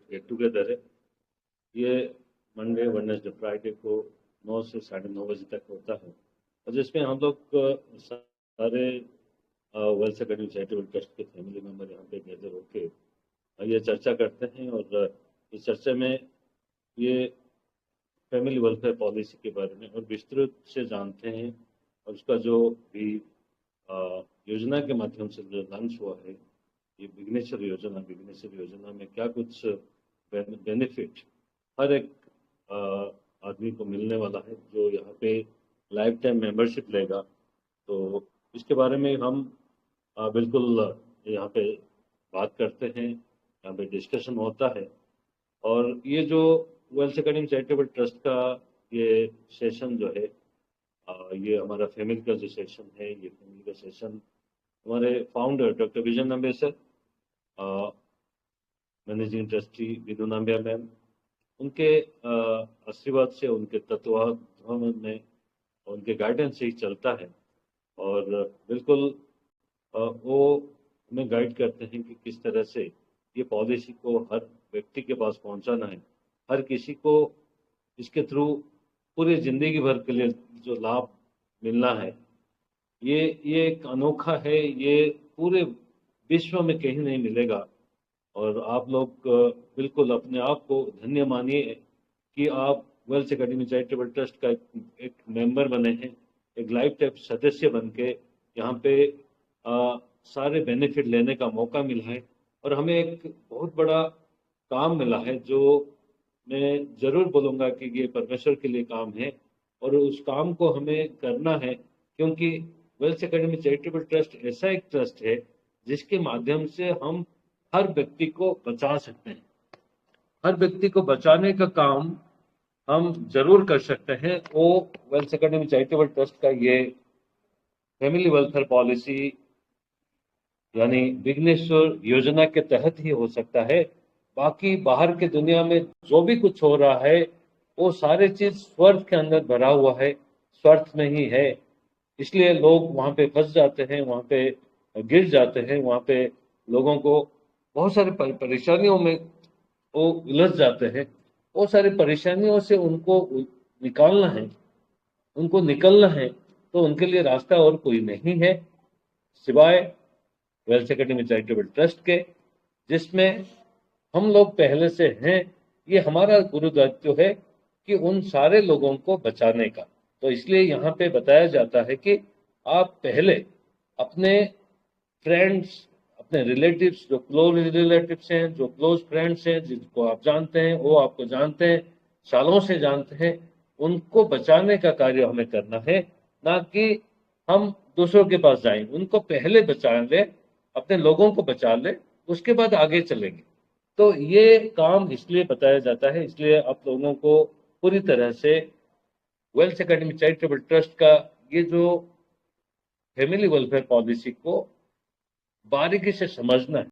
Get together है। ये Monday Wednesday Friday को 9 से 9:30 तक होता है, और जिसमें हम लोग सारे वेल्थ अकेडमी चैरिटेबल ट्रस्ट के फैमिली मेम्बर यहाँ पे गैदर होके ये चर्चा करते हैं, और इस चर्चा में ये फैमिली वेलफेयर पॉलिसी के बारे में और विस्तृत से जानते हैं, और उसका जो भी योजना के माध्यम से जो लॉन्च हुआ है, ये विघ्नेश्वर योजना में क्या कुछ बेनिफिट हर एक आदमी को मिलने वाला है जो यहाँ पे लाइफ टाइम मेंबरशिप लेगा। तो इसके बारे में हम बिल्कुल यहाँ पे बात करते हैं, यहाँ पे डिस्कशन होता है। और ये जो वेल्थ अकेडमी चैरिटेबल ट्रस्ट का ये सेशन जो है, ये हमारा फैमिली का जो सेशन है, ये फैमिली का सेशन हमारे founder doctor Vijay Nambiar sir, managing trustee Vidu Nambiar ma'am, उनके आशीर्वाद से, उनके तत्वाधान में, उनके गाइडेंस से ही चलता है। और बिल्कुल वो हमें गाइड करते हैं कि किस तरह से ये पॉलिसी को हर व्यक्ति के पास पहुंचाना है, हर किसी को इसके थ्रू पूरी जिंदगी भर के लिए जो लाभ मिलना है, ये एक अनोखा है, ये पूरे विश्व में कहीं नहीं मिलेगा। और आप लोग बिल्कुल अपने आप को धन्य मानिए कि आप वेल्थ अकेडमी चैरिटेबल ट्रस्ट का एक मेंबर बने हैं, एक लाइफ टाइम सदस्य बन के यहाँ पे सारे बेनिफिट लेने का मौका मिला है। और हमें एक बहुत बड़ा काम मिला है, जो मैं ज़रूर बोलूँगा कि ये परमेश्वर के लिए काम है, और उस काम को हमें करना है, क्योंकि वेल्थ अकेडमी चैरिटेबल ट्रस्ट ऐसा एक ट्रस्ट है जिसके माध्यम से हम हर व्यक्ति को बचा सकते हैं। हर व्यक्ति को बचाने का काम हम जरूर कर सकते हैं। वो वेल्थ अकेडमी चैरिटेबल ट्रस्ट का ये फैमिली वेलफेयर पॉलिसी यानी विघ्नेश्वर योजना के तहत ही हो सकता है। बाकी बाहर के दुनिया में जो भी कुछ हो रहा है, वो सारे चीज स्वार्थ के अंदर भरा हुआ है, स्वार्थ में ही है। इसलिए लोग वहां पे फंस जाते हैं, वहां पे गिर जाते हैं, वहां पे लोगों को बहुत सारी परेशानियों में वो उलझ जाते हैं। वो सारी परेशानियों से उनको निकालना है, उनको निकलना है, तो उनके लिए रास्ता और कोई नहीं है सिवाय वेल्थ अकेडमी चैरिटेबल ट्रस्ट के, जिसमें हम लोग पहले से हैं। ये हमारा गुरु दायित्व है कि उन सारे लोगों को बचाने का। तो इसलिए यहाँ पे बताया जाता है कि आप पहले अपने फ्रेंड्स, अपने रिलेटिव्स, जो क्लोज रिलेटिव्स हैं, जो क्लोज फ्रेंड्स हैं, जिनको आप जानते हैं, वो आपको जानते हैं, सालों से जानते हैं, उनको बचाने का कार्य हमें करना है, ना कि हम दूसरों के पास जाएं। उनको पहले बचा ले, अपने लोगों को बचा ले, उसके बाद आगे चलेंगे। तो ये काम इसलिए बताया जाता है, इसलिए आप लोगों को पूरी तरह से वेल्थ अकेडमी चैरिटेबल ट्रस्ट का ये जो फैमिली वेलफेयर पॉलिसी को बारीकी से समझना है,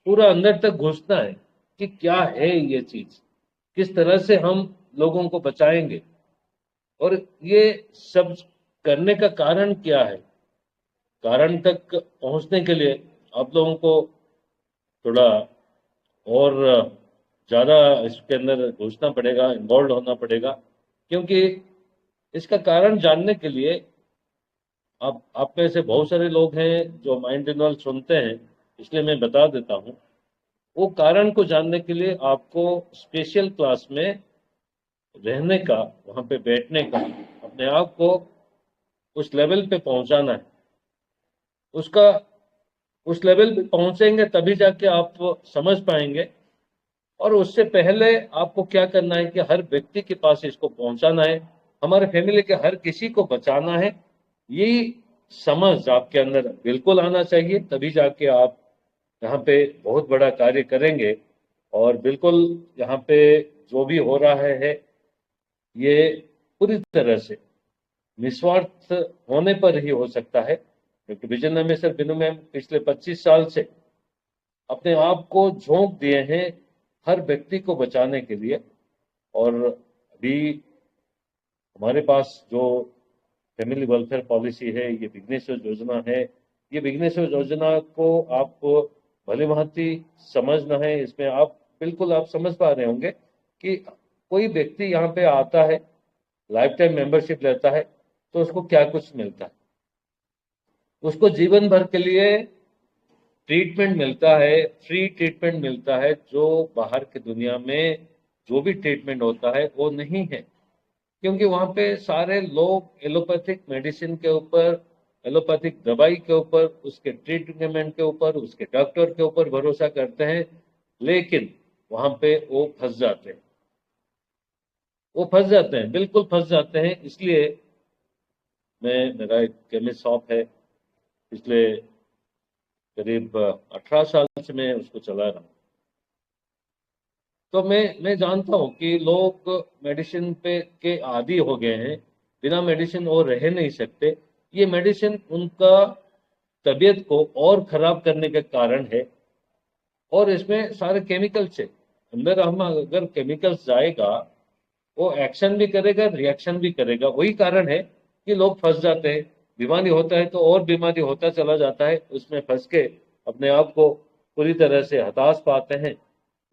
पूरा अंदर तक घुसना है कि क्या है ये चीज, किस तरह से हम लोगों को बचाएंगे, और ये सब करने का कारण क्या है। कारण तक पहुंचने के लिए आप लोगों को थोड़ा और ज़्यादा इसके अंदर घुसना पड़ेगा, इन्वॉल्व होना पड़ेगा, क्योंकि इसका कारण जानने के लिए आप में से बहुत सारे लोग हैं जो माइंड इन्वॉल्व सुनते हैं, इसलिए मैं बता देता हूँ। वो कारण को जानने के लिए आपको स्पेशल क्लास में रहने का, वहाँ पे बैठने का, अपने आप को उस लेवल पे पहुँचाना है। उसका उस लेवल पे पहुँचेंगे तभी जाके आप समझ पाएंगे। और उससे पहले आपको क्या करना है कि हर व्यक्ति के पास इसको पहुंचाना है, हमारे फैमिली के हर किसी को बचाना है। ये समझ आपके अंदर बिल्कुल आना चाहिए, तभी जाके आप यहाँ पे बहुत बड़ा कार्य करेंगे। और बिल्कुल यहाँ पे जो भी हो रहा है ये पूरी तरह से निस्वार्थ होने पर ही हो सकता है, क्योंकि विजय नाम्बिया सर बिनु मैम पिछले 25 साल से अपने आप को झोंक दिए हैं हर व्यक्ति को बचाने के लिए। और अभी हमारे पास जो फैमिली वेलफेयर पॉलिसी है, ये विघ्नेश्वर योजना है। ये विघ्नेश्वर योजना को आपको भली भांति समझना है, इसमें आप बिल्कुल आप समझ पा रहे होंगे कि कोई व्यक्ति यहाँ पे आता है, लाइफ टाइम मेंबरशिप लेता है, तो उसको क्या कुछ मिलता है। उसको जीवन भर के लिए ट्रीटमेंट मिलता है, फ्री ट्रीटमेंट मिलता है, जो बाहर की दुनिया में जो भी ट्रीटमेंट होता है वो नहीं है। क्योंकि वहाँ पे सारे लोग एलोपैथिक मेडिसिन के ऊपर, एलोपैथिक दवाई के ऊपर, उसके ट्रीटमेंट के ऊपर, उसके डॉक्टर के ऊपर भरोसा करते हैं, लेकिन वहाँ पे वो फंस जाते हैं। वो फंस जाते हैं, बिल्कुल फंस जाते हैं। इसलिए मेरा एक केमिस्ट शॉप है, पिछले करीब 18 साल से मैं उसको चला रहा हूँ। तो मैं जानता हूँ कि लोग मेडिसिन पे के आदी हो गए हैं, बिना मेडिसिन वो रह नहीं सकते। ये मेडिसिन उनका तबीयत को और खराब करने के कारण है। और इसमें सारे केमिकल्स है, अंदर हम अगर केमिकल्स जाएगा, वो एक्शन भी करेगा, रिएक्शन भी करेगा। वही कारण है कि लोग फंस जाते हैं। बीमारी होता है तो और बीमारी होता चला जाता है, उसमें फंस के अपने आप को पूरी तरह से हताश पाते हैं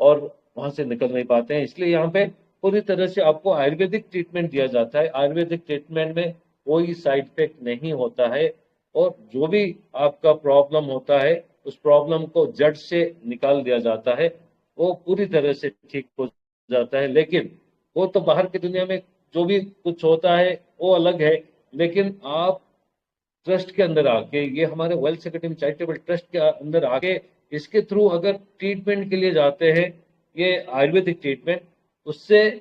और वहां से निकल नहीं पाते हैं। इसलिए यहाँ पे पूरी तरह से आपको आयुर्वेदिक ट्रीटमेंट दिया जाता है। आयुर्वेदिक ट्रीटमेंट में कोई साइड इफेक्ट नहीं होता है, और जो भी आपका प्रॉब्लम होता है उस प्रॉब्लम को जड़ से निकाल दिया जाता है, वो पूरी तरह से ठीक हो जाता है। लेकिन वो तो बाहर की दुनिया में जो भी कुछ होता है वो अलग है। लेकिन आप ट्रस्ट के अंदर आके, ये हमारे वेल्थ एकेडमी चैरिटेबल ट्रस्ट के अंदर आके, इसके थ्रू अगर ट्रीटमेंट के लिए जाते हैं, ये आयुर्वेदिक ट्रीटमेंट, उससे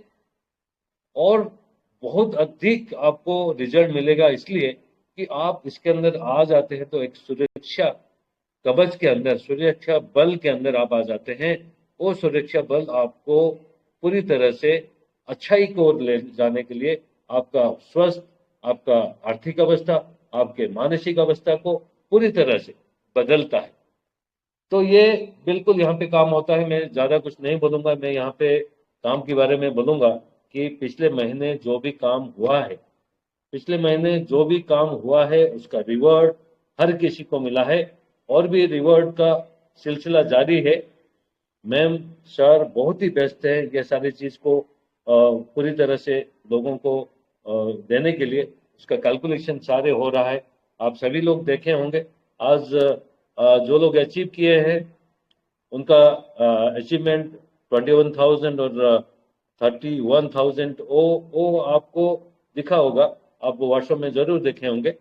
और बहुत अधिक आपको रिजल्ट मिलेगा। इसलिए कि आप इसके अंदर आ जाते हैं तो एक सुरक्षा कवच के अंदर, सुरक्षा बल के अंदर आप आ जाते हैं। वो सुरक्षा बल आपको पूरी तरह से अच्छाई की ओर ले जाने के लिए, आपका स्वस्थ, आपका आर्थिक अवस्था, आपके मानसिक अवस्था को पूरी तरह से बदलता है। तो ये बिल्कुल यहाँ पे काम होता है। मैं ज़्यादा कुछ नहीं बोलूँगा, मैं यहाँ पे काम के बारे में बोलूँगा कि पिछले महीने जो भी काम हुआ है, पिछले महीने जो भी काम हुआ है उसका रिवॉर्ड हर किसी को मिला है, और भी रिवॉर्ड का सिलसिला जारी है। मैम सर बहुत ही व्यस्त है ये सारी चीज़ को पूरी तरह से लोगों को देने के लिए। उसका कैलकुलेशन सारे हो रहा है, आप सभी लोग देखे होंगे। आज जो लोग अचीव किए हैं उनका अचीवमेंट 21,000 और 31,000, वो आपको दिखा होगा। आप व्हाट्सएप में जरूर देखे होंगे,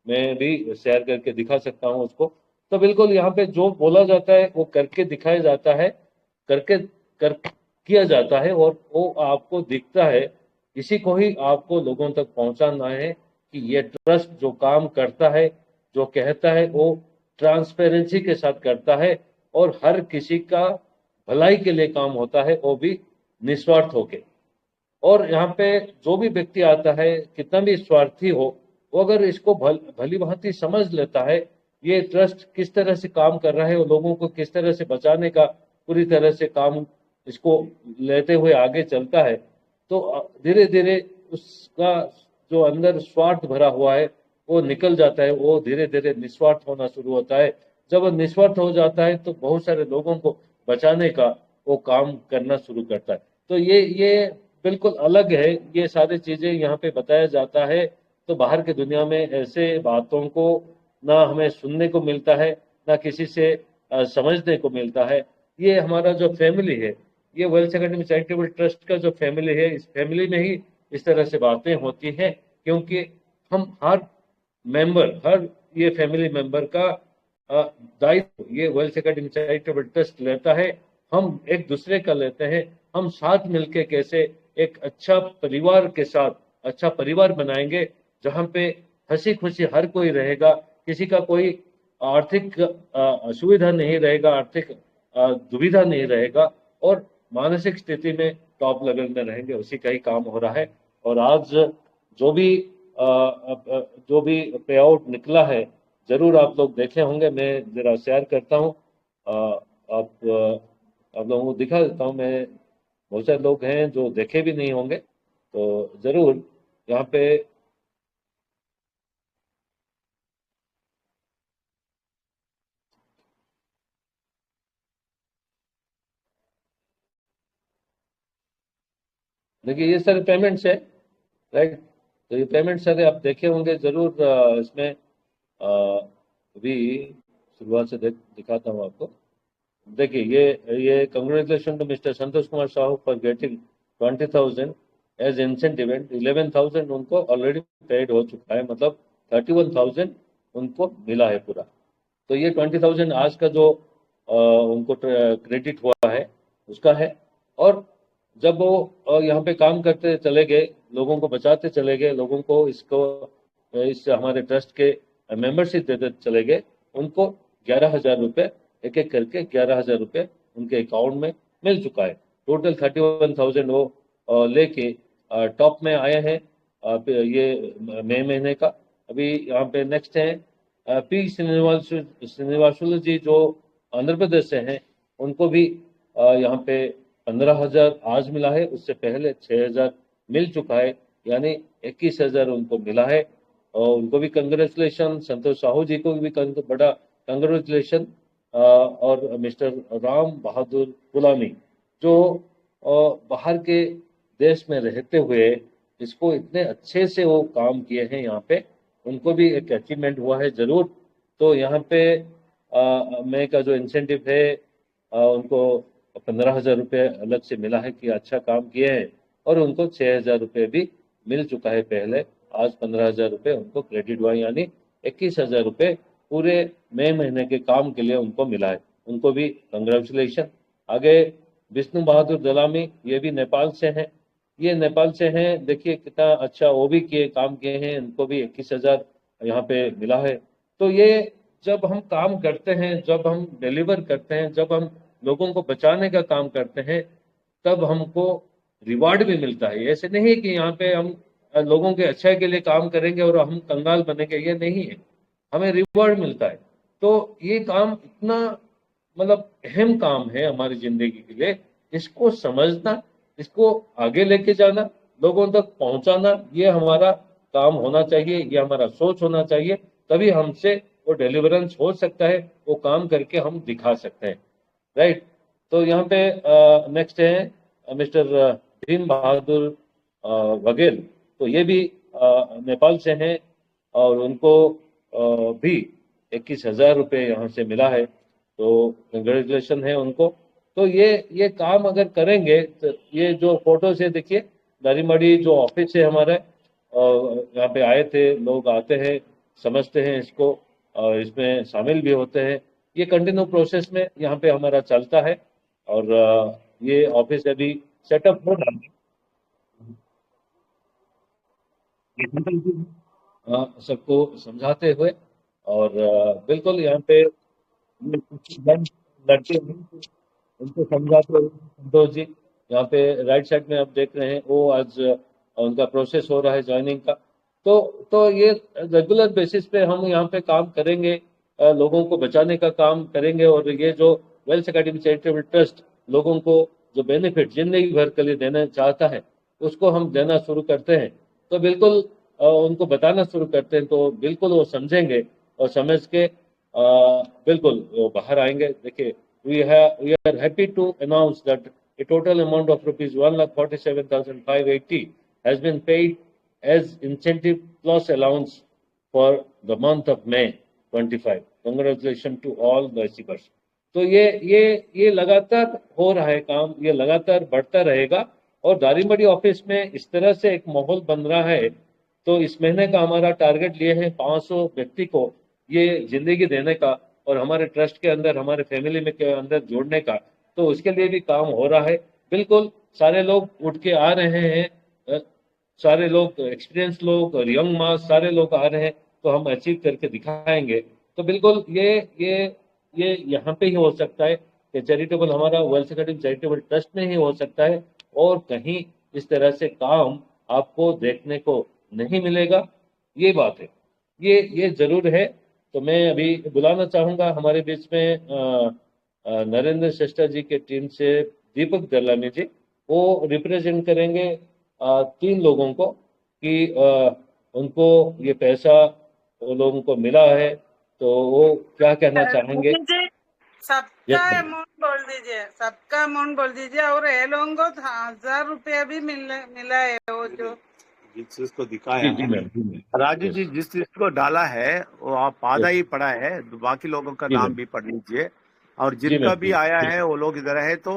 मैं भी शेयर करके दिखा सकता हूँ उसको। तो बिल्कुल यहाँ पे जो बोला जाता है वो करके दिखाया जाता है, करके कर किया जाता है, और वो आपको दिखता है। इसी को ही आपको लोगों तक पहुंचाना है कि ये ट्रस्ट जो काम करता है, जो कहता है, वो ट्रांसपेरेंसी के साथ करता है, और हर किसी का भलाई के लिए काम होता है, वो भी निस्वार्थ होके। और यहाँ पे जो भी व्यक्ति आता है, कितना भी स्वार्थी हो, वो अगर इसको भली भांति समझ लेता है, ये ट्रस्ट किस तरह से काम कर रहा है और लोगों को किस तरह से बचाने का पूरी तरह से काम इसको लेते हुए आगे चलता है, तो धीरे धीरे उसका जो अंदर स्वार्थ भरा हुआ है वो निकल जाता है, वो धीरे धीरे निस्वार्थ होना शुरू होता है। जब वो निस्वार्थ हो जाता है तो बहुत सारे लोगों को बचाने का वो काम करना शुरू करता है। तो ये बिल्कुल अलग है, ये सारी चीजें यहाँ पे बताया जाता है। तो बाहर की दुनिया में ऐसे बातों को ना हमें सुनने को मिलता है, ना किसी से समझने को मिलता है। ये हमारा जो फैमिली है, ये वेल्थ एकेडमी चैरिटेबल ट्रस्ट का जो फैमिली है, इस फैमिली में ही इस तरह से बातें होती हैं। क्योंकि हम हर ये फैमिली मेंबर का अ, दायित्व ये वेल्थ एकेडमी चैरिटेबल ट्रस्ट लेता है। हम एक दूसरे का लेते हैं। हम साथ मिलके कैसे एक अच्छा परिवार के साथ अच्छा परिवार बनाएंगे, जहाँ पे हंसी खुशी हर कोई रहेगा, किसी का कोई आर्थिक असुविधा नहीं रहेगा, आर्थिक दुविधा नहीं रहेगा, और मानसिक स्थिति में टॉप लेवल में रहेंगे। उसी का ही काम हो रहा है। और आज जो भी जो भी पे आउट निकला है, जरूर आप लोग देखे होंगे। मैं जरा शेयर करता हूँ, आप लोगों को दिखा देता हूँ। मैं बहुत सारे लोग हैं जो देखे भी नहीं होंगे, तो जरूर यहाँ पे देखिए ये सारे पेमेंट्स है, राइट। तो ये पेमेंट सारे आप देखे होंगे जरूर। इसमें अभी शुरुआत से दिखाता हूँ आपको। देखिए ये congratulation to mister Santosh Kumar Sahu for getting 20,000 as incentive and 11,000 उनको ऑलरेडी पेड हो चुका है, मतलब 31,000 उनको मिला है पूरा। तो ये 20,000 आज का जो उनको क्रेडिट हुआ है उसका है। और जब वो यहाँ पे काम करते चले गए, लोगों को बचाते चले गए, लोगों को इसको इस हमारे ट्रस्ट के मेंबरशिप देते चले गए, उनको 11,000 रुपये एक एक करके 11,000 रुपये उनके अकाउंट में मिल चुका है। टोटल 31,000 वो लेके टॉप में आए हैं ये मई महीने का। अभी यहाँ पे नेक्स्ट है पी श्रीनिवासुलु जी जो आंध्र प्रदेश से हैं, उनको भी यहाँ पे 15,000 आज मिला है, उससे पहले 6,000 मिल चुका है, यानी 21,000 उनको मिला है। और उनको भी कंग्रेचुलेशन, संतोष साहू जी को भी बड़ा कंग्रेचुलेशन। और मिस्टर राम बहादुर गुलामी जो बाहर के देश में रहते हुए इसको इतने अच्छे से वो काम किए हैं यहाँ पे, उनको भी एक अचीवमेंट हुआ है जरूर। तो यहाँ पे मई का जो इंसेंटिव है उनको 15,000 रुपये अलग से मिला है कि अच्छा काम किए हैं। और उनको 6,000 रुपये भी मिल चुका है पहले, आज 15,000 रुपये उनको क्रेडिट हुआ, यानी 21,000 रुपये पूरे मई महीने के काम के लिए उनको मिला है। उनको भी कंग्रेचुलेशन। आगे विष्णु बहादुर दलामी, ये भी नेपाल से हैं। ये नेपाल से हैं, देखिए कितना अच्छा वो भी किए काम किए हैं, उनको भी 21,000 यहाँ पे मिला है। तो ये जब हम काम करते हैं, जब हम डिलीवर करते हैं, जब हम लोगों को बचाने का काम करते हैं, तब हमको रिवार्ड भी मिलता है। ऐसे नहीं है कि यहाँ पे हम लोगों के अच्छाई के लिए काम करेंगे और हम कंगाल बनेंगे, ये नहीं है। हमें रिवॉर्ड मिलता है। तो ये काम इतना मतलब अहम काम है हमारी जिंदगी के लिए, इसको समझना, इसको आगे लेके जाना, लोगों तक पहुंचाना, ये हमारा काम होना चाहिए, ये हमारा सोच होना चाहिए। तभी हमसे वो डिलीवरेंस हो सकता है, वो काम करके हम दिखा सकते हैं, राइट। तो यहाँ पे नेक्स्ट है मिस्टर भीम बहादुर बघेल। तो ये भी नेपाल से हैं और उनको भी 21,000 रुपये यहाँ से मिला है। तो कंग्रेचुलेशन है उनको। तो ये काम अगर करेंगे तो ये जो फोटो से देखिए, दारीमड़ी जो ऑफिस है हमारा, यहाँ पे आए थे लोग, आते हैं, समझते हैं इसको और इसमें शामिल भी होते हैं। ये कंटिन्यू प्रोसेस में यहाँ पे हमारा चलता है। और ये ऑफिस अभी सेटअप हो रहा है। सबको समझाते हुए। और बिल्कुल यहाँ पे कुछ लड़के हैं, उनको समझाते हुए संतोष जी, यहाँ पे राइट साइड में आप देख रहे हैं, वो आज उनका प्रोसेस हो रहा है ज्वाइनिंग का। तो ये रेगुलर बेसिस पे हम यहाँ पे काम करेंगे, लोगों को बचाने का काम करेंगे। और ये जो वेल्थ अकेडमी चैरिटेबल ट्रस्ट लोगों को जो बेनिफिट जिंदगी भर के लिए देना चाहता है, उसको हम देना शुरू करते हैं। तो बिल्कुल उनको बताना शुरू करते हैं, तो बिल्कुल वो समझेंगे और समझ के बिल्कुल वो बाहर आएंगे। देखिए we are happy to announce that a total amount of rupees 1,47,580 has been paid as incentive plus allowance for the month of May 25. Congratulations to all the receivers. तो ये लगातार हो रहा है काम, ये लगातार बढ़ता रहेगा। और दारीमड़ी ऑफिस में इस तरह से एक माहौल बन रहा है। तो इस महीने का हमारा टारगेट लिए है 500 व्यक्ति को ये जिंदगी देने का, और हमारे ट्रस्ट के अंदर, हमारे फैमिली में के अंदर जोड़ने का। तो उसके लिए भी काम हो रहा है। बिल्कुल सारे लोग उठ के आ रहे हैं, सारे लोग एक्सपीरियंस लोग और यंग मास सारे लोग आ रहे हैं, तो हम अचीव करके दिखाएंगे। तो बिल्कुल ये यहाँ पे ही हो सकता है कि चैरिटेबल, हमारा वेल्थ अकेडमी चैरिटेबल ट्रस्ट में ही हो सकता है, और कहीं इस तरह से काम आपको देखने को नहीं मिलेगा। ये बात है, ये जरूर है। तो मैं अभी बुलाना चाहूंगा हमारे बीच में नरेंद्र श्रेष्ठ जी के टीम से दीपक दलानी जी। वो रिप्रेजेंट करेंगे 3 लोगों को कि उनको ये पैसा वो लोगों को मिला है, तो वो क्या कहना चाहेंगे। सबका अमाउंट बोल दीजिए, सबका अमाउंट बोल दीजिए। और ये लोगों को 1000 रुपया भी मिला है, वो जो जिस चीज को दिखाया जी है मैम, जी मैम, राजू जी, जिस चीज को डाला है वो आप आधा ही पढ़ा है, बाकी लोगों का जी नाम मैम, भी पढ़ लीजिए। और जी जिनका मैम, भी जी आया जी है वो लोग इधर है तो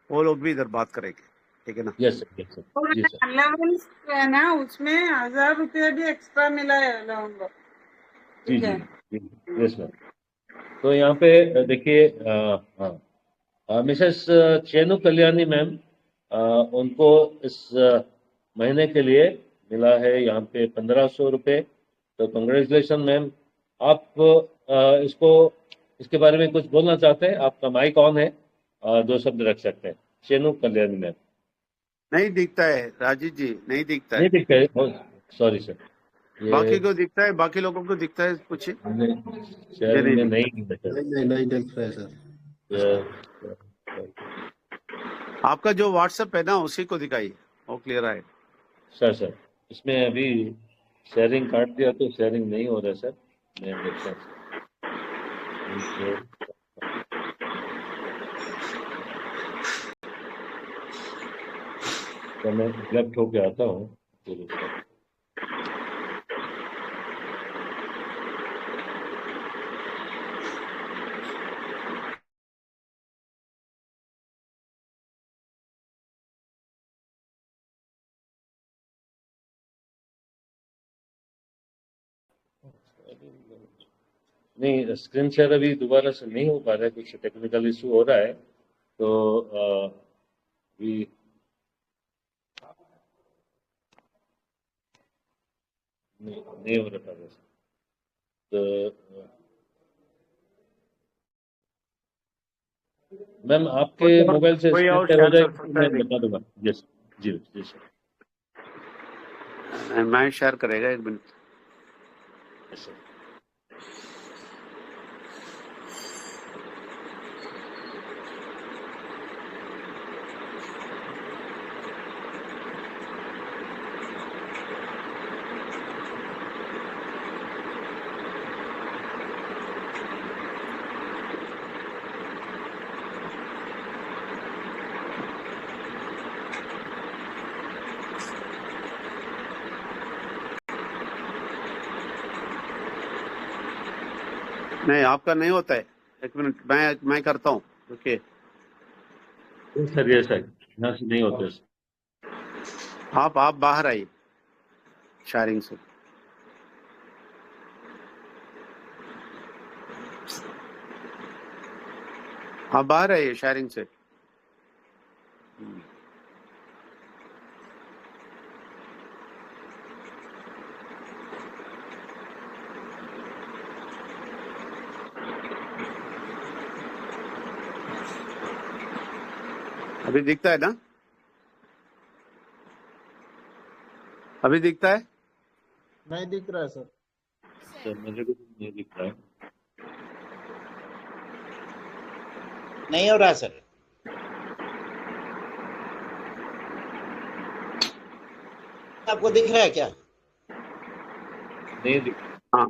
वो लोग भी इधर बात करेंगे, ठीक है ना? यस सर, यस सर, और जी सर, अलाउंस है ना, उसमें 1000 रुपया भी एक्स्ट्रा मिला है लोगों को, जी ठीक जी है। जी यस मैम। तो यहाँ पे देखिए, हाँ, मिसेस चेनु कल्याणी मैम, उनको इस महीने के लिए मिला है यहाँ पे 1500 रुपये। तो कंग्रेचुलेशन मैम। आप इसको, इसके बारे में कुछ बोलना चाहते हैं? आपका माइक ऑन है, 2 शब्द रख सकते हैं। चेनु कल्याणी मैम। नहीं दिखता है राजू जी, नहीं दिखता नहीं है। दिखता है, सॉरी सर, ये बाकी को दिखता है, बाकी लोगों को दिखता है, पूछिए। ये शेयरिंग नहीं में दिखता। नहीं दिखता नहीं नहीं नहीं दिख रहा है सर। आपका जो व्हाट्सएप है ना उसी को दिखाइए, वो क्लियर है। सर इसमें अभी शेयरिंग काट दिया तो शेयरिंग नहीं हो रहा सर। मैं देखता हूँ। तो मैं लेफ्ट होके आता हूँ फिर उसका। नहीं, स्क्रीन शेयर अभी दोबारा से नहीं हो पा रहा है, कुछ टेक्निकल इशू हो रहा है। तो अभी नहीं हो रहा था। तो मैम आपके मोबाइल से कोई स्क्रीन और शेयर हो शेयर कर जाएगी तो सकता है? मैं बता दूंगा। यस, जी जी सर, मैं शेयर करेगा, एक मिनट। Yes sir. नहीं, आपका नहीं होता है। एक मिनट, मैं करता हूँ, ओके। सर यस सर, यहाँ से नहीं होते सर। आप बाहर आइए शेयरिंग से। आप बाहर आइए शेयरिंग से। अभी दिखता है ना? अभी दिखता है? नहीं दिख रहा है सर। सर मुझे कुछ नहीं दिख रहा है। नहीं हो रहा सर। आपको दिख रहा है क्या? नहीं दिख। हाँ,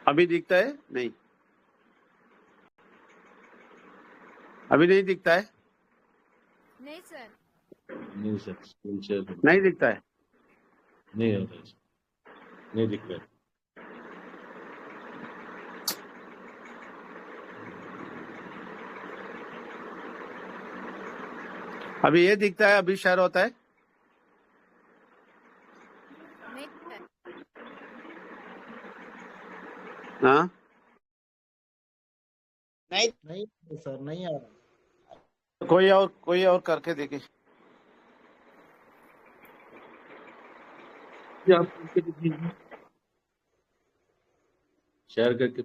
अभी दिखता है? नहीं, अभी नहीं दिखता है। नहीं सर। नहीं सर, स्क्रीन शेयर नहीं दिखता है। नहीं हो रहा है, नहीं दिख रहा है। अभी ये दिखता है, अभी शेयर होता है। नहीं सर। हाँ, नहीं नहीं सर, नहीं आ रहा। कोई और करके देखे। आप करके दीजिए, शेयर करके।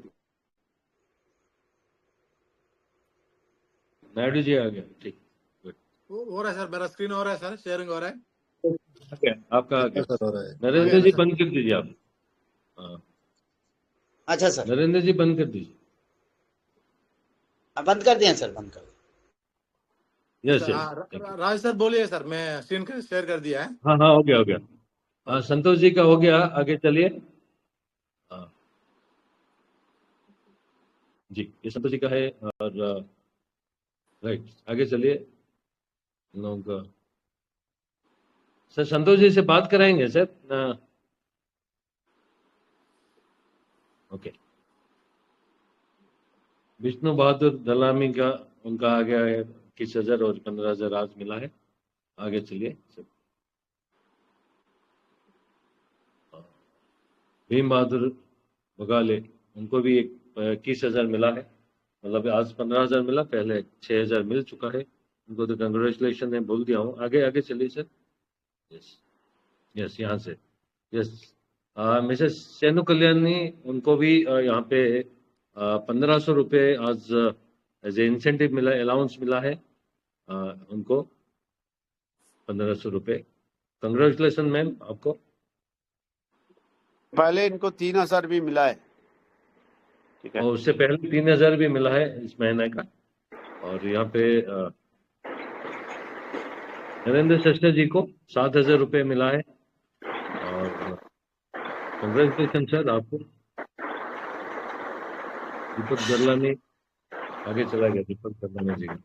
नायडू जी आ गया, ठीक, गुड। हो रहा है सर, मेरा स्क्रीन हो रहा है सर, शेयरिंग हो रहा है। आपका आ गया। सर हो रहा है। नरेंद्र जी बंद कर दीजिए आप। हाँ, अच्छा सर, नरेंद्र जी बंद कर दीजिए। बंद कर दिया सर, बंद कर दिया। यस यस, राज सर बोलिए सर, मैं स्क्रीन शेयर कर दिया है। हाँ हाँ, हो गया हो गया। हाँ, संतोष जी का हो गया, आगे चलिए। हाँ जी, ये संतोष जी का है। और राइट, आगे चलिए। इन लोगों का सर संतोष जी से बात कराएंगे सर। ओके, विष्णु बहादुर दलामी का उनका आ गया है 21,000 और 15,000 आज मिला है। आगे चलिए सर। भीम बहादुर बगाले, उनको भी 21,000 मिला है, मतलब आज 15,000 मिला, पहले 6,000 मिल चुका है उनको, तो कंग्रेचुलेशन है, बोल दिया हूँ। आगे आगे चलिए सर। यस यस, यहाँ से यस। मिसेस सेनु कल्याणी, उनको भी यहाँ पे 1,500 रुपये आज एज ए इंसेंटिव मिला, अलाउंस मिला है उनको 1,500 रुपये। कंग्रेचुलेशन मैम आपको। पहले इनको 3,000 भी मिला है, ठीक है। और उससे पहले 3,000 भी मिला है इस महीने का। और यहाँ पे नरेंद्र शस्त्र जी को 7,000 रुपये मिला है। और कंग्रेचुलेशन सर आपको। दीपक दरलानी आगे चला गया, दीपक दरलानी जी का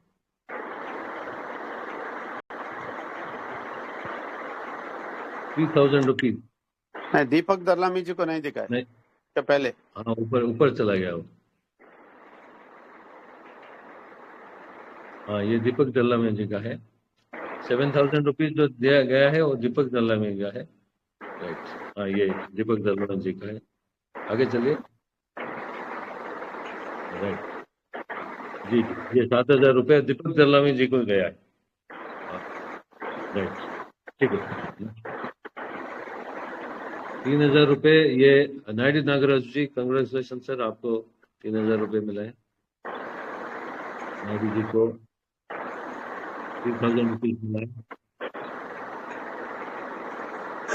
3,000 रुपीज। नहीं, दीपक दरलामी जी को नहीं दिखा है। नहीं, क्या पहले? हाँ, ऊपर चला गया वो। हाँ, ये दीपक दरलामी जी का है। 7,000 रुपीज जो दिया गया है वो दीपक दरलामी का है। राइट, हाँ, ये दीपक दरलामी जी का है। आगे चलिए। राइट जी, ये 7,000 रुपये दीपक दरलामी जी को गया है। राइट, ठीक है। 3,000 रुपये ये नायडू नागराज जी, कंग्रेचुलेशन सर, आपको 3,000 रुपये मिला है। नायडू जी को 3,000 रुपीज मिला है।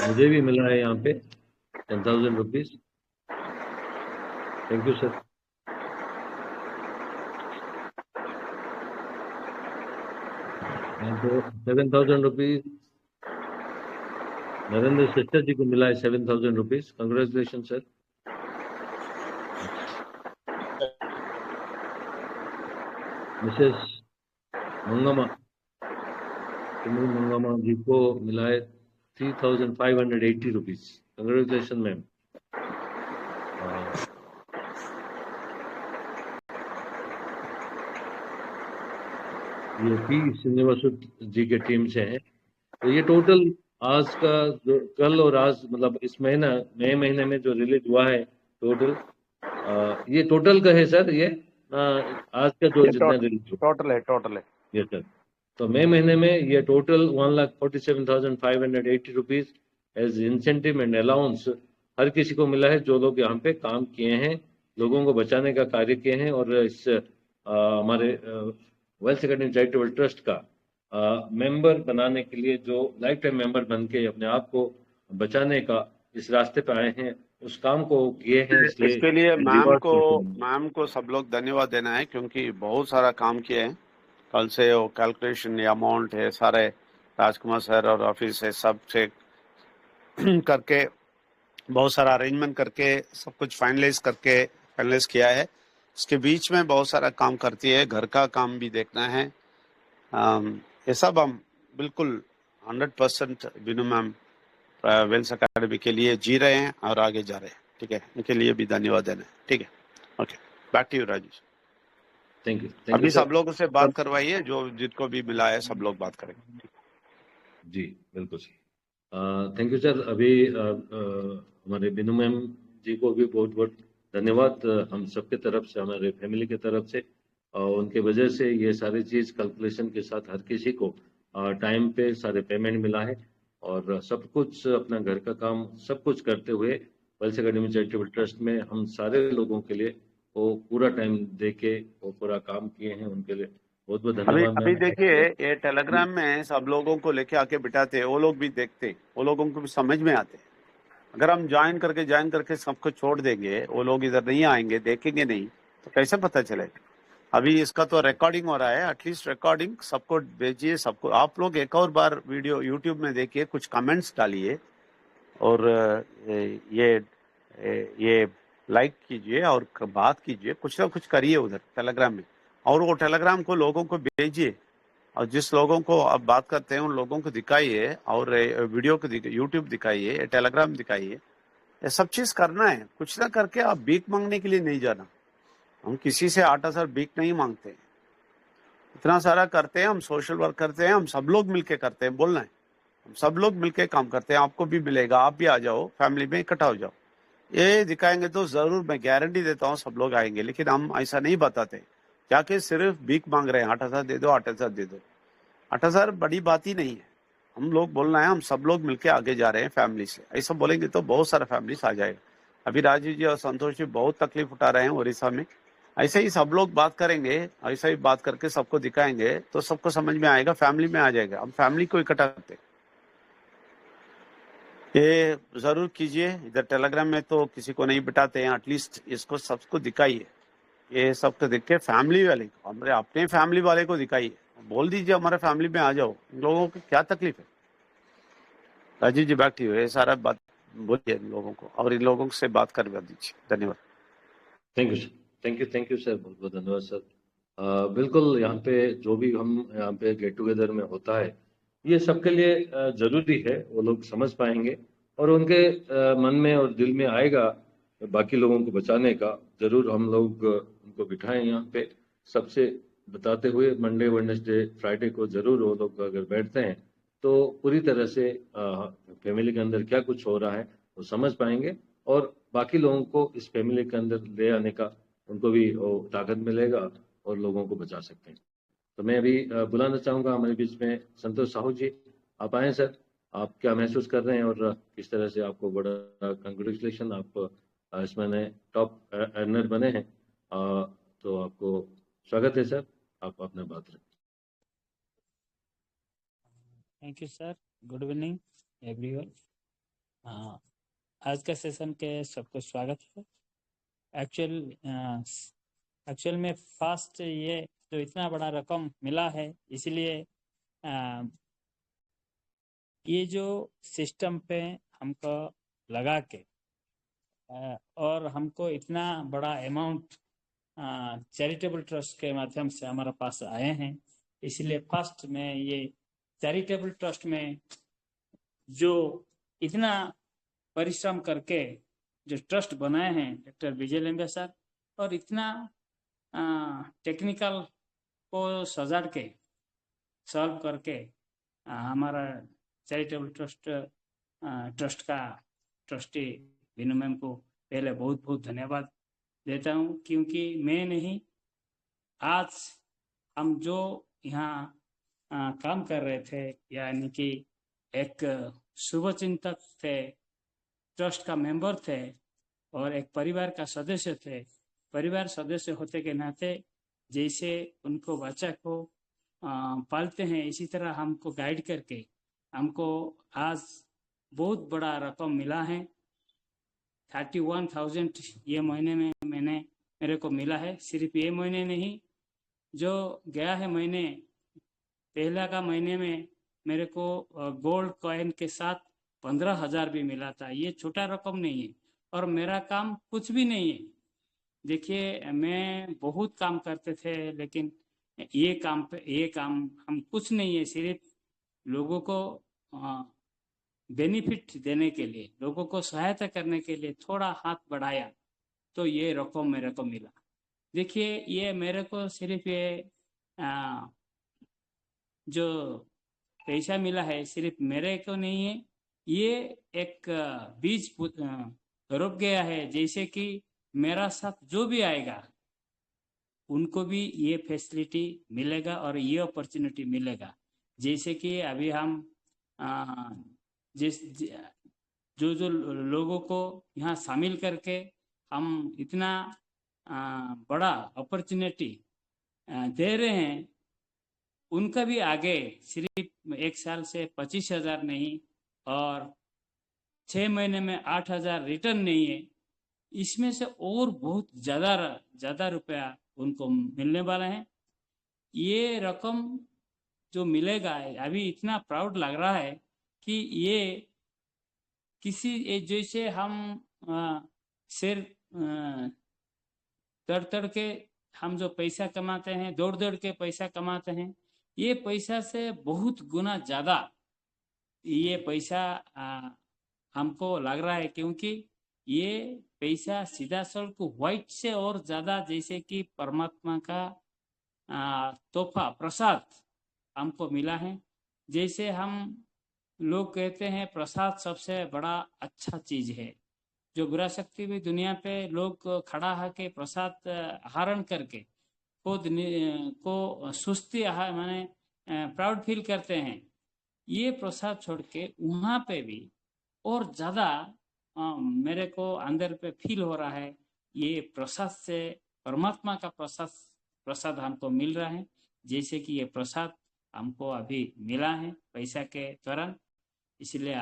मुझे भी मिला है यहाँ पे 10,000 रुपीज। Thank you sir. यहाँ पे 7,000 रुपीज नरेंद्र शस्त्र जी को मिला है, 7,000 रुपीज। Congratulation sir. मिसेस मंगमा, मंगमा जी को मिला है 3,580 रुपीज। Congratulation ma'am. ये पी श्रीनिवास जी के टीम से हैं। तो ये टोटल आज का जो कल और आज, मतलब इस मई महीने में जो रिलीज हुआ है टोटल, ये टोटल का है सर। ये आज का जो जितना रिलीज हुआ टोटल है। ये सर, तो मई महीने में ये total 1,47,580 rupees as incentive and allowance हर किसी को मिला है, जो लोग यहाँ पे काम किए हैं, लोगों को बचाने का कार्य किए हैं। और इस हमारे वेल्थ अकेडमी चैरिटेबल ट्रस्ट का मेंबर बनाने के लिए, जो लाइफ टाइम मेंबर बन के अपने आप को बचाने का इस रास्ते पे आए हैं, उस काम को किए हैं। इसके लिए मैम को सब लोग धन्यवाद देना है, क्योंकि बहुत सारा काम किए हैं। कल से वो कैलकुलेशन अमाउंट है सारे राजकुमार सर और ऑफिस से सब से करके बहुत सारा अरेंजमेंट करके सब कुछ फाइनलाइज किया है। इसके बीच में बहुत सारा काम करती है, घर का काम भी देखना है। ये सब हम बिल्कुल 100% बिनु मैम वेल्स अकेडमी के लिए जी रहे हैं और आगे जा रहे हैं, ठीक है। इनके लिए भी धन्यवाद देना है, ठीक है। Okay, back to you Rajesh. Thank you. अभी सब लोगों से बात करवाइए, जो जिनको भी मिला है सब लोग बात करेंगे। जी बिल्कुल सही। Thank you sir. अभी हमारे बिनु मैम जी को भी बहुत बहुत धन्यवाद हम सबके तरफ से, हमारे फैमिली के तरफ से। उनके वजह से ये सारी चीज कैलकुलेशन के साथ हर किसी को टाइम पे सारे पेमेंट मिला है। और सब कुछ अपना घर का काम सब कुछ करते हुए वेल्थ अकेडमी चैरिटेबल ट्रस्ट में हम सारे लोगों के लिए वो पूरा टाइम दे के वो पूरा काम किए हैं, उनके लिए बहुत बहुत धन्यवाद। अभी देखिए, ये टेलीग्राम में सब लोगों को लेके आके बिठाते, वो लोग भी देखते, वो लोगों को भी समझ में आते। अगर हम ज्वाइन करके सबको छोड़ देंगे, वो लोग इधर नहीं आएंगे, देखेंगे नहीं, तो कैसे पता चलेगा। अभी इसका तो रिकॉर्डिंग हो रहा है, एटलीस्ट रिकॉर्डिंग सबको भेजिए, सबको। आप लोग एक और बार वीडियो यूट्यूब में देखिए, कुछ कमेंट्स डालिए, और ये लाइक कीजिए और बात कीजिए, कुछ ना कुछ करिए उधर टेलीग्राम में, और वो टेलीग्राम को लोगों को भेजिए, और जिस लोगों को आप बात करते हैं उन लोगों को दिखाइए, और वीडियो को यूट्यूब दिखाइए, टेलीग्राम दिखाइए। ये सब चीज करना है, कुछ ना करके आप भीख मांगने के लिए नहीं जाना। हम किसी से 8,000 भीख नहीं मांगते, इतना सारा करते हैं, हम सोशल वर्क करते हैं, हम सब लोग मिलके करते हैं, बोलना है हम सब लोग मिलके काम करते हैं। आपको भी मिलेगा, आप भी आ जाओ, फैमिली में इकट्ठा हो जाओ। ये दिखाएंगे तो जरूर, मैं गारंटी देता हूँ सब लोग आएंगे, लेकिन हम ऐसा नहीं बताते जाके सिर्फ भीख मांग रहे हैं, 8,000 दे दो, 8,000 दे दो। 8,000 बड़ी बात ही नहीं है। हम लोग बोलना है हम सब लोग मिलके आगे जा रहे हैं फैमिली से, ऐसा बोलेंगे तो बहुत सारा फैमिली आ जाएगा। अभी राजीव जी और संतोष जी बहुत तकलीफ उठा रहे हैं उड़ीसा में, ऐसे ही सब लोग बात करेंगे, ऐसा ही बात करके सबको दिखाएंगे तो सबको समझ में आएगा, फैमिली में आ जाएगा। हम फैमिली को इकट्ठा करते, ये जरूर कीजिए। इधर टेलीग्राम में तो किसी को नहीं बिठाते हैं, एटलीस्ट इसको सबको दिखाइए, ये सबको दिख के फैमिली वाले को, हमारे अपने फैमिली वाले को दिखाइए, बोल दीजिए हमारे फैमिली में आ जाओ। इन लोगों को क्या तकलीफ है? राजीव जी बैठी हुए सारा बात बोलिए इन लोगों को, और इन लोगों से बात करवा दीजिए। धन्यवाद। Thank you sir, thank you sir, बहुत बहुत धन्यवाद सर। बिल्कुल, यहाँ पे जो भी हम यहाँ पे गेट टुगेदर में होता है, ये सबके लिए जरूरी है, वो लोग समझ पाएंगे और उनके मन में और दिल में आएगा बाकी लोगों को बचाने का। जरूर हम लोग उनको बिठाएं यहाँ पे, सबसे बताते हुए मंडे, वेडनेसडे, फ्राइडे को जरूर वो लोग अगर बैठते हैं तो पूरी तरह से फैमिली के अंदर क्या कुछ हो रहा है वो समझ पाएंगे, और बाकी लोगों को इस फैमिली के अंदर ले आने का उनको भी वो ताकत मिलेगा और लोगों को बचा सकते हैं। तो मैं अभी बुलाना चाहूँगा हमारे बीच में संतोष साहू जी, आप आए सर। आप क्या महसूस कर रहे हैं और किस तरह से आपको बड़ा कंग्रेचुलेशन, आप इस महीने टॉप अर्नर बने हैं, तो आपको स्वागत है सर, आप अपना बात रखें। Thank you sir, good evening everyone. आज का सेशन के सबको स्वागत है। एक्चुअल में फास्ट ये जो इतना बड़ा रकम मिला है, इसलिए ये जो सिस्टम पे हमको लगा के और हमको इतना बड़ा अमाउंट चैरिटेबल ट्रस्ट के माध्यम से हमारे पास आए हैं, इसलिए फर्स्ट में ये चैरिटेबल ट्रस्ट में जो इतना परिश्रम करके जो ट्रस्ट बनाए हैं डॉक्टर विजय लेंगे सर, और इतना टेक्निकल को सजा के सॉल्व करके हमारा चैरिटेबल ट्रस्ट का ट्रस्टी विनू मैम को पहले बहुत बहुत धन्यवाद देता हूँ, क्योंकि मैं नहीं, आज हम जो यहाँ काम कर रहे थे, यानी कि एक शुभचिंतक थे, ट्रस्ट का मेंबर थे और एक परिवार का सदस्य थे। परिवार सदस्य होते के नाते जैसे उनको बच्चा को पालते हैं, इसी तरह हमको गाइड करके हमको आज बहुत बड़ा रकम मिला है। 31,000 ये महीने में मेरे को मिला है। सिर्फ ये महीने नहीं, जो गया है महीने, पहला का महीने में मेरे को गोल्ड कॉइन के साथ 15,000 भी मिला था। ये छोटा रकम नहीं है और मेरा काम कुछ भी नहीं है। देखिए, मैं बहुत काम करते थे, लेकिन ये काम हम कुछ नहीं है, सिर्फ लोगों को बेनिफिट देने के लिए, लोगों को सहायता करने के लिए थोड़ा हाथ बढ़ाया तो ये रकम मेरे को मिला। देखिए, ये मेरे को सिर्फ ये जो पैसा मिला है सिर्फ मेरे को नहीं है, ये एक बीज रोप गया है, जैसे कि मेरा साथ जो भी आएगा उनको भी ये फैसिलिटी मिलेगा और ये अपॉर्चुनिटी मिलेगा। जैसे कि अभी हम जो लोगों को यहाँ शामिल करके हम इतना बड़ा अपॉर्चुनिटी दे रहे हैं, उनका भी आगे सिर्फ एक साल से 25,000 नहीं और 6 महीने में 8,000 रिटर्न नहीं है, इसमें से और बहुत ज़्यादा रुपया उनको मिलने वाला है। ये रकम जो मिलेगा, अभी इतना प्राउड लग रहा है कि ये किसी जैसे हम शेयर तड़ तड़ के हम जो पैसा कमाते हैं, दौड़ दौड़ के पैसा कमाते हैं, ये पैसा से बहुत गुना ज्यादा ये पैसा हमको लग रहा है, क्योंकि ये पैसा सीधा सड़क व्हाइट से और ज्यादा जैसे कि परमात्मा का तोहफा प्रसाद हमको मिला है। जैसे हम लोग कहते हैं प्रसाद सबसे बड़ा अच्छा चीज है, जो बुरा शक्ति भी दुनिया पे लोग खड़ा होके प्रसाद हरण करके खुद को सुस्ती माने प्राउड फील करते हैं, ये प्रसाद छोड़ के वहां पे भी और ज्यादा मेरे को अंदर पे फील हो रहा है, ये प्रसाद से परमात्मा का प्रसाद हमको मिल रहा है। जैसे कि ये प्रसाद हमको अभी मिला है पैसा के दौरान, इसलिए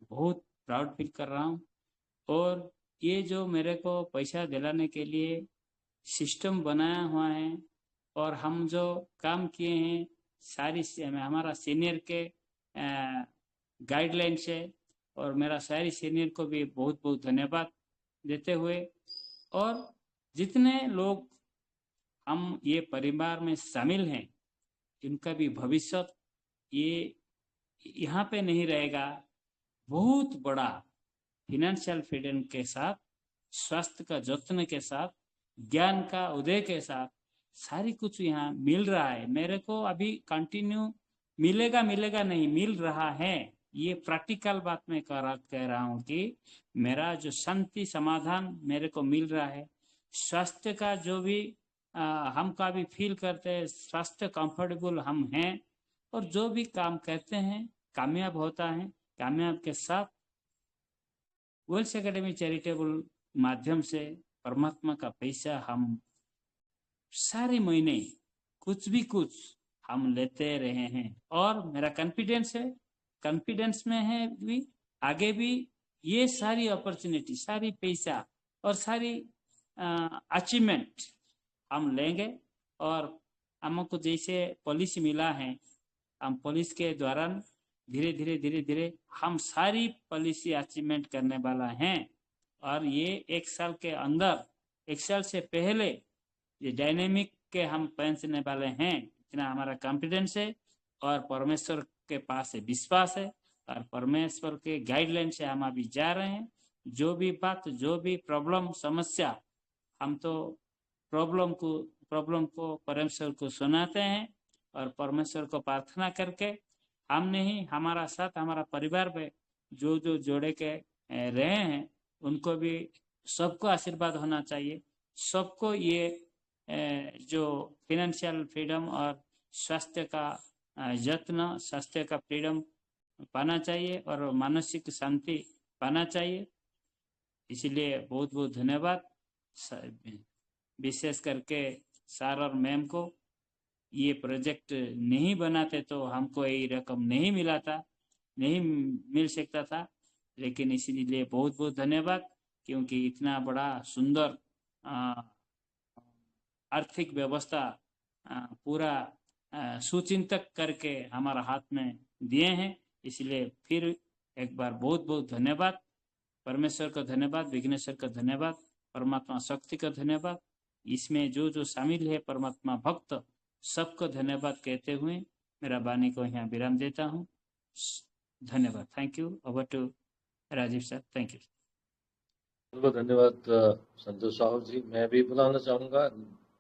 बहुत प्राउड फील कर रहा हूँ। और ये जो मेरे को पैसा दिलाने के लिए सिस्टम बनाया हुआ है और हम जो काम किए हैं सारी हमारा सीनियर के गाइडलाइन से, और मेरा सारी सीनियर को भी बहुत बहुत धन्यवाद देते हुए, और जितने लोग हम ये परिवार में शामिल हैं इनका भी भविष्य ये यहाँ पे नहीं रहेगा। बहुत बड़ा फिनेंशियल फ्रीडम के साथ, स्वास्थ्य का जत्न के साथ, ज्ञान का उदय के साथ सारी कुछ यहाँ मिल रहा है। मेरे को अभी कंटिन्यू मिलेगा नहीं, मिल रहा है। ये प्रैक्टिकल बात मैं कह रहा हूँ कि मेरा जो शांति समाधान मेरे को मिल रहा है, स्वास्थ्य का जो भी हम का भी फील करते हैं, स्वास्थ्य कंफर्टेबल हम हैं, और जो भी काम करते हैं कामयाब होता है। कामयाब के साथ वेल्स एकेडमी चैरिटेबल माध्यम से परमात्मा का पैसा हम सारे महीने कुछ हम लेते रहे हैं, और मेरा कॉन्फिडेंस में है भी आगे भी ये सारी अपॉर्चुनिटी, सारी पैसा और सारी अचीवमेंट हम लेंगे। और हमको जैसे पॉलिसी मिला है, हम पुलिस के द्वारा धीरे धीरे हम सारी पॉलिसी अचीवमेंट करने वाला हैं। और ये 1 साल के अंदर, 1 साल से पहले ये डायनेमिक के हम पहुंचने वाले हैं। इतना हमारा कॉन्फिडेंस है और परमेश्वर के पास है विश्वास है, और परमेश्वर के गाइडलाइन से हम अभी जा रहे हैं। जो भी बात, जो भी प्रॉब्लम, समस्या, हम तो प्रॉब्लम को परमेश्वर को सुनाते हैं, और परमेश्वर को प्रार्थना करके हम नहीं, हमारा साथ, हमारा परिवार में जो जोड़े के रहे हैं उनको भी सबको आशीर्वाद होना चाहिए। सबको ये जो फिनेंशियल फ्रीडम और स्वास्थ्य का यत्न, स्वास्थ्य का फ्रीडम पाना चाहिए और मानसिक शांति पाना चाहिए। इसलिए बहुत बहुत धन्यवाद। विशेष करके सर और मैम को, ये प्रोजेक्ट नहीं बनाते तो हमको ये रकम नहीं मिल सकता था। लेकिन इसीलिए बहुत बहुत धन्यवाद, क्योंकि इतना बड़ा सुंदर आर्थिक व्यवस्था पूरा सुचिंतक करके हमारा हाथ में दिए हैं। इसलिए फिर एक बार बहुत बहुत धन्यवाद। परमेश्वर का धन्यवाद, विघ्नेश्वर का धन्यवाद, परमात्मा शक्ति का धन्यवाद। इसमें जो शामिल है परमात्मा भक्त, सबको धन्यवाद कहते हुए मेरा वाणी को यहाँ विराम देता हूँ। धन्यवाद। Thank you. Over to Rajiv sir. Thank you. बहुत बहुत धन्यवाद संतोष साहू जी। मैं भी बुलाना चाहूँगा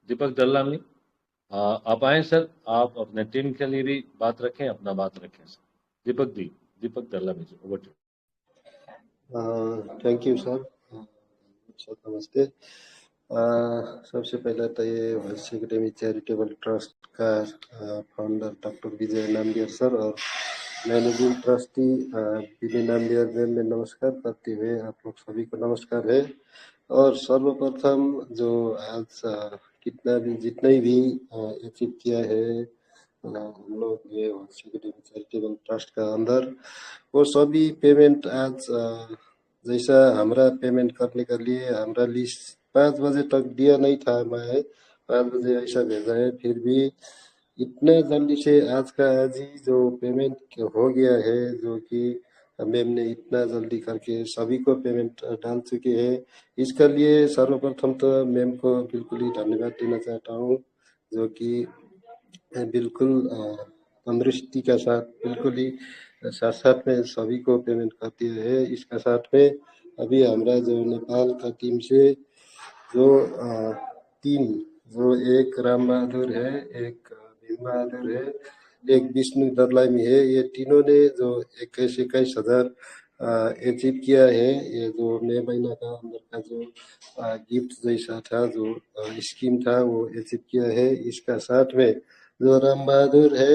दीपक दल्लामी। आप आए सर, आप अपने टीम के लिए भी बात रखें, अपना बात रखें sir. Deepak Dallami ji, over to. Thank you sir. नमस्ते। सबसे पहले तो ये वेल्स एकेडमी चैरिटेबल ट्रस्ट का founder doctor Vijay Namdev sir और managing trustee Vinay Namdev ma'am में नमस्कार करते हुए आप लोग सभी को नमस्कार है। और सर्वप्रथम जो आज जितने भी अचीव किया है हम लोग ये वेल्स एकेडमी चैरिटेबल ट्रस्ट का अंदर, वो सभी पेमेंट आज जैसा हमारा पेमेंट करने के लिए हमारा लिस्ट 5 बजे तक दिया नहीं था। मैं 5 बजे ऐसा भेजा है, फिर भी इतने जल्दी से आज का आज ही जो पेमेंट हो गया है, जो कि मैम ने इतना जल्दी करके सभी को पेमेंट डाल चुके हैं। इसके लिए सर्वप्रथम तो मैम को बिल्कुल ही धन्यवाद देना चाहता हूँ, जो कि बिल्कुल तंदुरुस्ती का साथ बिल्कुल ही साथ साथ में सभी को पेमेंट कर दिया है। इसका साथ में अभी हमारा जो नेपाल का टीम से जो तीन, जो एक राम बहादुर है, एक भीम बहादुर है, एक विष्णु दरलामी है, ये तीनों ने जो 21,000 अचीव किया है। ये जो मई महीना का अंदर का जो गिफ्ट जैसा था, जो स्कीम था, वो अचीव किया है। इसका साथ में जो राम बहादुर है,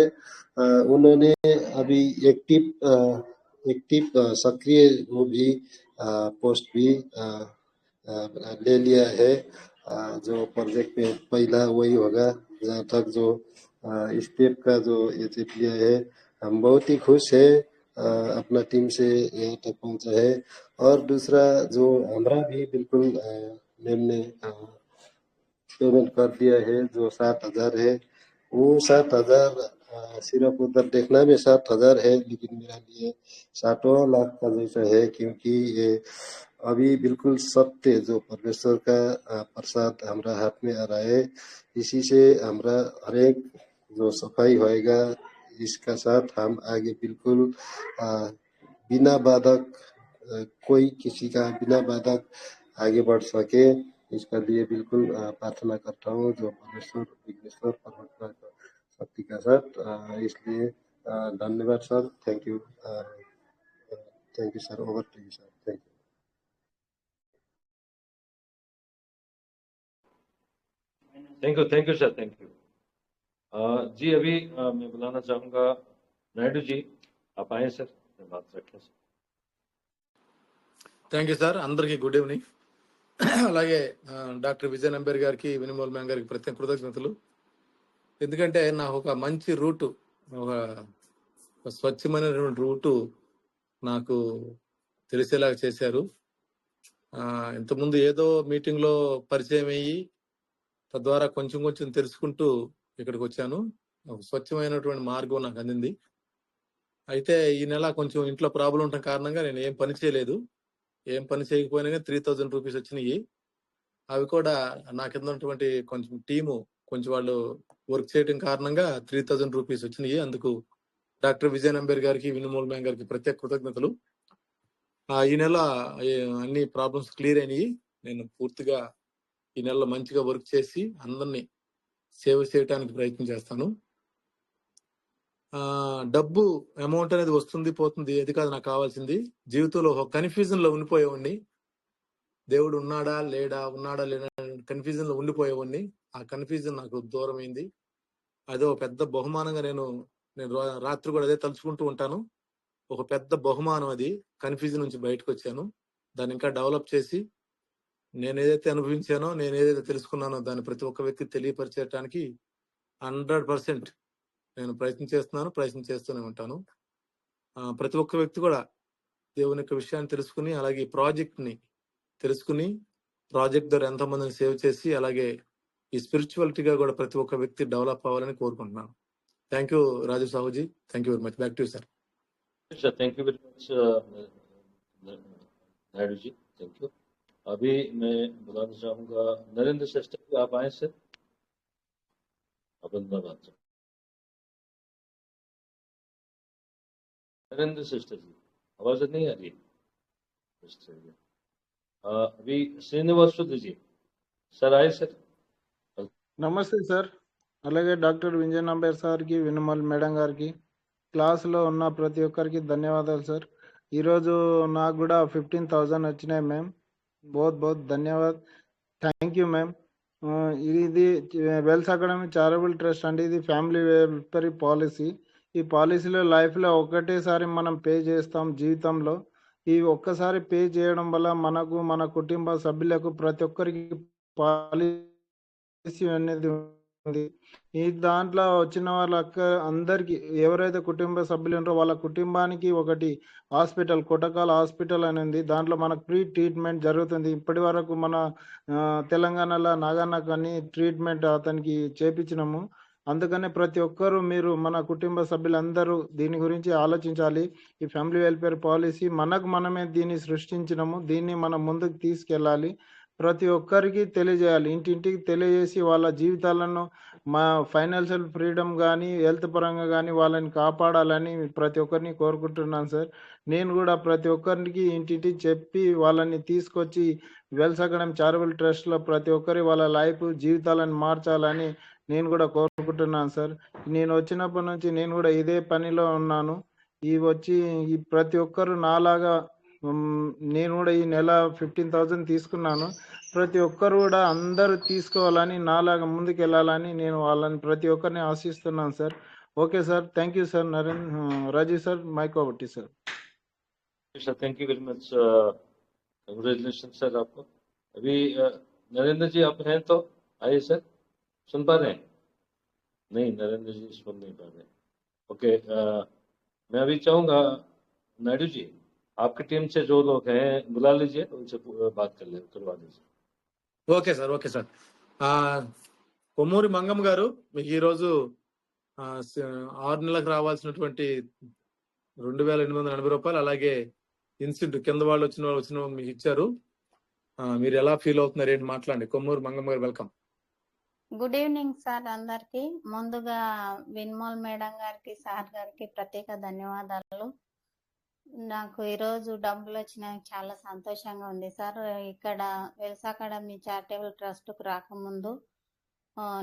उन्होंने अभी एक्टिव सक्रिय वो भी पोस्ट भी ले लिया है। जो प्रोजेक्ट में पहला वही होगा जहाँ तक जो स्टेप का जो अचीव किया है। हम बहुत ही खुश है अपना टीम से यहाँ तक पहुँचा है। और दूसरा जो हमारा भी बिल्कुल मैम ने पेमेंट कर दिया है, जो 7,000 है, वो 7,000 सिर्फ उधर देखना में 7,000 है, लेकिन मेरा लिए 7 लाख का जैसा है, क्योंकि ये अभी बिल्कुल सत्य जो परमेश्वर का प्रसाद हमारा हाथ में आ रहा है। इसी से हमारा हरेक जो सफाई होएगा, इसका साथ हम आगे बिल्कुल बिना बाधक, कोई किसी का बिना बाधक आगे बढ़ सके, इसका लिए बिल्कुल प्रार्थना करता हूँ जो परमेश्वर विघ्नेश्वर परमात्मा का शक्ति का साथ। इसलिए धन्यवाद sir, thank you sir, over to you sir, thank you. Thank you sir, thank you. जी अभी मैं बुलाना चाहूँगा नायडू जी, आप आए सर, बात रखें सर। థ్యాంక్ యూ సార్, అందరికీ గుడ్ ఈవినింగ్. అలాగే డాక్టర్ విజయ్ నంబేర్ గారికి, వినుమోల్ మ్యామ్ గారికి ప్రత్యేక కృతజ్ఞతలు. ఎందుకంటే నాకు ఒక మంచి రూటు, ఒక స్వచ్ఛమైనటువంటి రూటు నాకు తెలిసేలాగా చేశారు. ఇంతకుముందు ఏదో మీటింగ్లో పరిచయం అయ్యి తద్వారా కొంచెం కొంచెం తెలుసుకుంటూ ఇక్కడికి వచ్చాను. ఒక స్వచ్ఛమైనటువంటి మార్గం నాకు అందింది. అయితే ఈ నెల కొంచెం ఇంట్లో ప్రాబ్లం ఉండటం కారణంగా నేను ఏం పని చేయలేదు. ఏం పని చేయకపోయినా కానీ 3,000 రూపీస్ వచ్చినాయి. అవి కూడా నా కింద ఉన్నటువంటి కొంచెం టీము కొంచెం వాళ్ళు వర్క్ చేయడం కారణంగా 3,000 రూపీస్ వచ్చినాయి. అందుకు డాక్టర్ విజయ్ నంబేర్ గారికి, వినుమోల్ మ్యామ్ గారికి ప్రత్యేక కృతజ్ఞతలు. ఈ నెల అన్ని ప్రాబ్లమ్స్ క్లియర్ అయినాయి. నేను పూర్తిగా ఈ నెలలో మంచిగా వర్క్ చేసి అందరినీ సేవ చేయడానికి ప్రయత్నం చేస్తాను. డబ్బు అమౌంట్ అనేది వస్తుంది పోతుంది, అది కాదు నాకు కావాల్సింది. జీవితంలో ఒక కన్ఫ్యూజన్ లో ఉండిపోయేవాడిని. దేవుడు ఉన్నాడా లేడా కన్ఫ్యూజన్ లో ఉండిపోయేవాడిని. ఆ కన్ఫ్యూజన్ నాకు దూరం అయింది. అదే ఒక పెద్ద బహుమానంగా నేను రాత్రి కూడా అదే తలుచుకుంటూ ఉంటాను. ఒక పెద్ద బహుమానం అది. కన్ఫ్యూజన్ నుంచి బయటకు వచ్చాను. దాన్ని ఇంకా డెవలప్ చేసి నేను ఏదైతే అనుభవించానో, నేను ఏదైతే తెలుసుకున్నానో దాన్ని ప్రతి ఒక్క వ్యక్తి తెలియపరిచేయడానికి 100% నేను ప్రయత్నం చేస్తూనే ఉంటాను. ప్రతి ఒక్క వ్యక్తి కూడా దేవుని యొక్క విషయాన్ని తెలుసుకుని, అలాగే ఈ ప్రాజెక్ట్ ని తెలుసుకుని, ప్రాజెక్ట్ ద్వారా ఎంతమందిని సేవ్ చేసి, అలాగే ఈ స్పిరిచువాలిటీగా కూడా ప్రతి ఒక్క వ్యక్తి డెవలప్ అవ్వాలని కోరుకుంటున్నాను. Thank you Raju Sahu ji, thank you very much. Back to you sir. Thank you very much Naidu ji, thank you. अभी मैं बुलाना चाहूँगा नरेंद्र श्रेष्ठ जी, आप आए सर, अपना बात सर. नरेंद्र श्रेष्ठ जी, आवाज नहीं आ रही है. अभी श्रीनिवास जी सर आए सर. నమస్తే సార్. అలాగే డాక్టర్ విజయ్ నంబేర్ సార్కి, వినుమల్ మేడం గారికి, క్లాస్లో ఉన్న ప్రతి ఒక్కరికి ధన్యవాదాలు సార్. ఈరోజు నాకు కూడా 15,000 వచ్చినాయి మ్యామ్. बहुत ధన్యవాద్, థ్యాంక్ యూ మ్యామ్. ఇది వెల్స్ అకాడమీ చారిటబుల్ ట్రస్ట్ అండి. ఇది ఫ్యామిలీ వెల్ఫేర్ పాలసీ. ఈ పాలసీలో లైఫ్లో ఒకటేసారి మనం పే చేస్తాం జీవితంలో. ఈ ఒక్కసారి పే చేయడం వల్ల మనకు, మన కుటుంబ సభ్యులకు, ప్రతి ఒక్కరికి పాలసీ అనేది ఉంది. ఈ దాంట్లో వచ్చిన వాళ్ళకి అందరికి, ఎవరైతే కుటుంబ సభ్యులు ఉంటారో వాళ్ళ కుటుంబానికి ఒకటి హాస్పిటల్, కొటకాల హాస్పిటల్ అని ఉంది. దాంట్లో మనకు ఫ్రీ ట్రీట్మెంట్ జరుగుతుంది. ఇప్పటి వరకు మన తెలంగాణలో నాగన్నకు అన్ని ట్రీట్మెంట్ అతనికి చేపించినాము. అందుకనే ప్రతి ఒక్కరూ మీరు మన కుటుంబ సభ్యులందరూ దీని గురించి ఆలోచించాలి. ఈ ఫ్యామిలీ వెల్ఫేర్ పాలసీ మనకు మనమే దీన్ని సృష్టించినాము. దీన్ని మనం ముందుకు తీసుకెళ్ళాలి. ప్రతి ఒక్కరికి తెలియజేయాలి. ఇంటింటికి తెలియజేసి వాళ్ళ జీవితాలను ఫైనాన్షియల్ ఫ్రీడమ్ గానీ, హెల్త్ పరంగా గానీ వాళ్ళని కాపాడాలని ప్రతి ఒక్కరిని కోరుకుంటున్నాను సార్. నేను కూడా ప్రతి ఒక్కరికి ఇంటింటికి చెప్పి వాళ్ళని తీసుకొచ్చి వెల్స్ అకాడమీ చారిటబుల్ ట్రస్ట్‌లో ప్రతి ఒక్కరి వాళ్ళ జీవితాలను మార్చాలని నేను కూడా కోరుకుంటున్నాను సార్. నేను వచ్చినప్పటి నుంచి నేను కూడా ఇదే పనిలో ఉన్నాను. ఈ ప్రతి ఒక్కరు నాలాగా నేను కూడా ఈ నెల 15,000 తీసుకున్నాను. ప్రతి ఒక్కరు కూడా అందరూ తీసుకోవాలని, నాలాగా ముందుకెళ్ళాలని నేను వాళ్ళని ప్రతి ఒక్కరిని ఆశిస్తున్నాను sir. Okay sir. Thank you sir. Rajiv sir, mike over to sir. Sir thank you very much, congratulation sir आपको। अभी नरेंद्र जी आप हैं तो आइए सर। सुन पा रहे हैं? नहीं, नरेंद्र जी सुन नहीं पा रहे। ओके, मैं अभी चाहूँगा नायडू जी, आपकी टीम से जो लोग हैं बुला लीजिए, उनसे बात करवा दीजिए। Okay sir, okay sir. Kommuri Mangamma గారు, మీకు ఈరోజు 6 నెలలకు రావాల్సినటువంటి 2,880 రూపాయలు, అలాగే ఇన్సెంటివ్ కింద వాళ్ళు వచ్చిన మీకు ఇచ్చారు. మీరు ఎలా ఫీల్ అవుతున్నారు ఏంటి మాట్లాడండి. కొమ్మూరి మంగమ్మ గారు, వెల్కమ్. గుడ్ ఈవినింగ్ సార్ అందరికి. ముందుగా విన్మోల్ మేడం గారికి, సార్ గారికి ప్రత్యేక ధన్యవాదాలు. నాకు ఈరోజు డబ్బులు వచ్చినాయి, చాలా సంతోషంగా ఉంది సార్. ఇక్కడ వెల్స్ అకాడమీ చారిటబుల్ ట్రస్ట్కు రాకముందు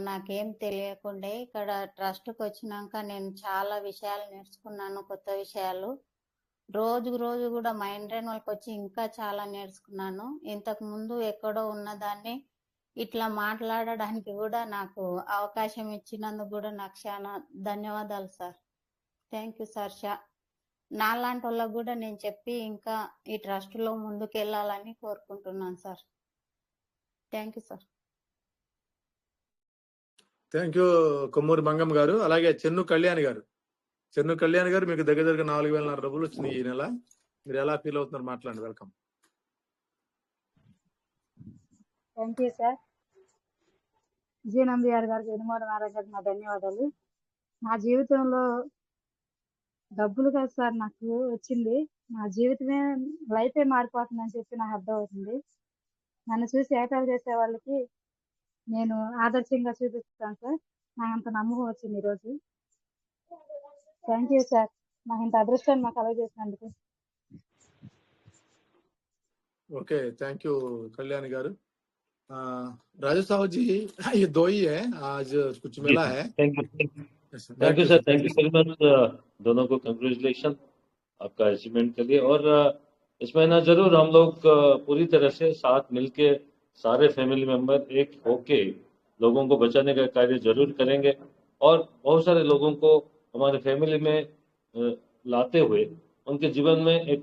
నాకేం తెలియకుండే ఇక్కడ ట్రస్ట్కి వచ్చినాక నేను చాలా విషయాలు నేర్చుకున్నాను, కొత్త విషయాలు. రోజు కూడా మైండ్ రెన్యూవల్కి వచ్చి ఇంకా చాలా నేర్చుకున్నాను. ఇంతకు ముందు ఎక్కడో ఉన్నదాన్ని ఇట్లా మాట్లాడడానికి కూడా నాకు అవకాశం ఇచ్చినందుకు కూడా నాకు చాలా ధన్యవాదాలు సార్. Thank you sir. నాలాంటి వాళ్ళకు కూడా నేను చెప్పి ఇంకా ఈ ట్రస్ట్లో ముందుకు వెళ్ళాలని కోరుకుంటున్నాను sir. Thank you sir. Thank you Kommuri Mangamma గారు. అలాగే చెన్ను కళ్యాణి గారు, మీకు దగ్గర 4,000 రూపాయలు వచ్చినాయి ఈ నెల. మీరు ఎలా ఫీల్ అవుతున్నారు మాట్లాడండి. Welcome. Thank you sir. Vijay Nambiar గారికి, వినుమోడ నారాయణ గారికి నా ధన్యవాదాలు. నా జీవితంలో డబ్బులు కాదు సార్ నాకు వచ్చింది, నా జీవితమే లైఫే మారిపోతుందని చెప్పి నాకు అర్థమవుతుంది. నన్ను చూసి ఏటాలు చేసే వాళ్ళకి నేను ఆదర్శంగా చూపిస్తాను సార్. నాకు అంత నమ్మకం వచ్చింది ఈరోజు. థ్యాంక్ యూ సార్, నాకు ఇంత అదృష్టాన్ని నాకు కలగజేసినందుకు. ఓకే, థ్యాంక్ యూ కళ్యాణి గారు. राजू साहू जी, ये 2 ही है, आज कुछ मिला है। Thank you sir, thank you very much. दोनों को कंग्रेचुलेशन आपका अचीवमेंट के लिए। और इसमें ना जरूर हम लोग पूरी तरह से साथ मिलके सारे फैमिली मेंबर एक होके लोगों को बचाने का कार्य जरूर करेंगे और बहुत सारे लोगों को हमारे फैमिली में लाते हुए उनके जीवन में एक